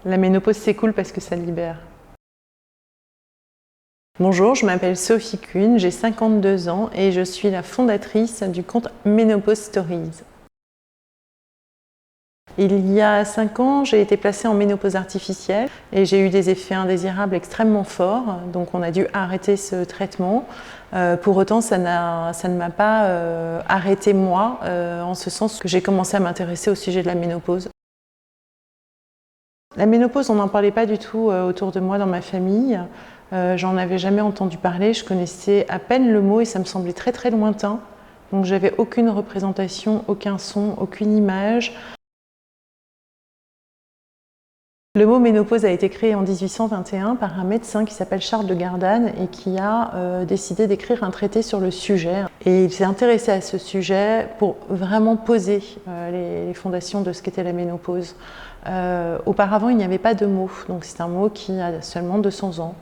La ménopause, c'est cool parce que ça libère. Bonjour, je m'appelle Sophie Kuhn, j'ai 52 ans et je suis la fondatrice du compte Menopause Stories. Il y a 5 ans, j'ai été placée en ménopause artificielle et j'ai eu des effets indésirables extrêmement forts, donc on a dû arrêter ce traitement. Pour autant, ça ne m'a pas arrêté moi, en ce sens que j'ai commencé à m'intéresser au sujet de la ménopause. La ménopause, on n'en parlait pas du tout autour de moi dans ma famille. J'en avais jamais entendu parler, je connaissais à peine le mot et ça me semblait très très lointain. Donc j'avais aucune représentation, aucun son, aucune image. Le mot ménopause a été créé en 1821 par un médecin qui s'appelle Charles de Gardanne et qui a décidé d'écrire un traité sur le sujet. Et il s'est intéressé à ce sujet pour vraiment poser les fondations de ce qu'était la ménopause. Auparavant, il n'y avait pas de mot, donc c'est un mot qui a seulement 200 ans.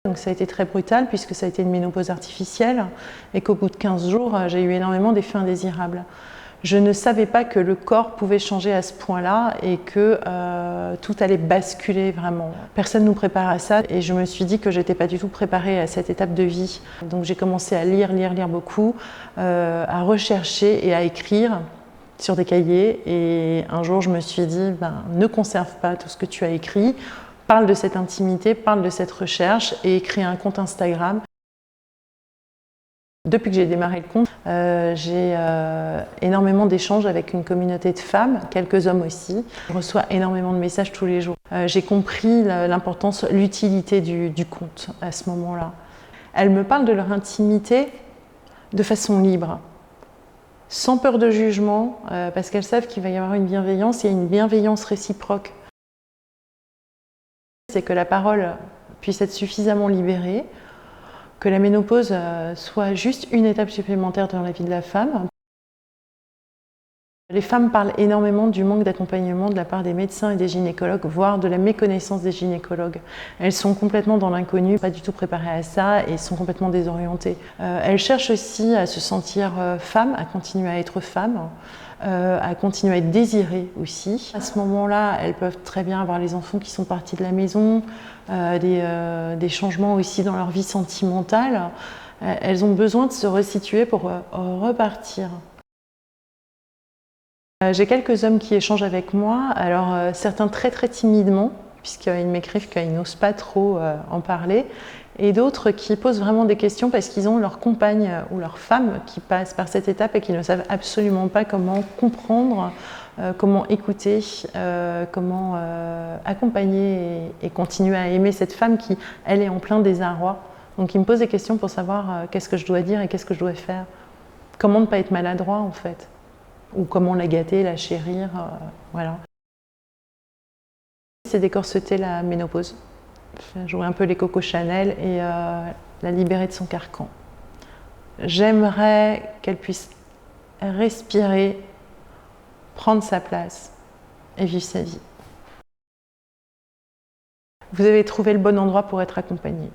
Donc ça a été très brutal puisque ça a été une ménopause artificielle et qu'au bout de 15 jours, j'ai eu énormément d'effets indésirables. Je ne savais pas que le corps pouvait changer à ce point-là et que tout allait basculer vraiment. Personne ne nous prépare à ça et je me suis dit que je n'étais pas du tout préparée à cette étape de vie. Donc j'ai commencé à lire beaucoup, à rechercher et à écrire sur des cahiers. Et un jour, je me suis dit, ne conserve pas tout ce que tu as écrit, parle de cette intimité, parle de cette recherche et crée un compte Instagram. Depuis que j'ai démarré le compte, j'ai énormément d'échanges avec une communauté de femmes, quelques hommes aussi. Je reçois énormément de messages tous les jours. J'ai compris l'importance, l'utilité du compte à ce moment-là. Elles me parlent de leur intimité de façon libre, sans peur de jugement, parce qu'elles savent qu'il va y avoir une bienveillance, il y a une bienveillance réciproque. C'est que la parole puisse être suffisamment libérée, que la ménopause soit juste une étape supplémentaire dans la vie de la femme. Les femmes parlent énormément du manque d'accompagnement de la part des médecins et des gynécologues, voire de la méconnaissance des gynécologues. Elles sont complètement dans l'inconnu, pas du tout préparées à ça et sont complètement désorientées. Elles cherchent aussi à se sentir femmes, à continuer à être femmes, à continuer à être désirées aussi. À ce moment-là, elles peuvent très bien avoir les enfants qui sont partis de la maison, des changements aussi dans leur vie sentimentale. Elles ont besoin de se resituer pour repartir. J'ai quelques hommes qui échangent avec moi, alors certains très timidement, puisqu'ils m'écrivent qu'ils n'osent pas trop en parler, et d'autres qui posent vraiment des questions parce qu'ils ont leur compagne ou leur femme qui passe par cette étape et qui ne savent absolument pas comment comprendre, comment écouter, comment accompagner et continuer à aimer cette femme qui, elle, est en plein désarroi. Donc ils me posent des questions pour savoir qu'est-ce que je dois dire et qu'est-ce que je dois faire. Comment ne pas être maladroit en fait. Ou comment la gâter, la chérir, voilà. C'est décorseter la ménopause, jouer un peu les Coco Chanel et la libérer de son carcan. J'aimerais qu'elle puisse respirer, prendre sa place et vivre sa vie. Vous avez trouvé le bon endroit pour être accompagné.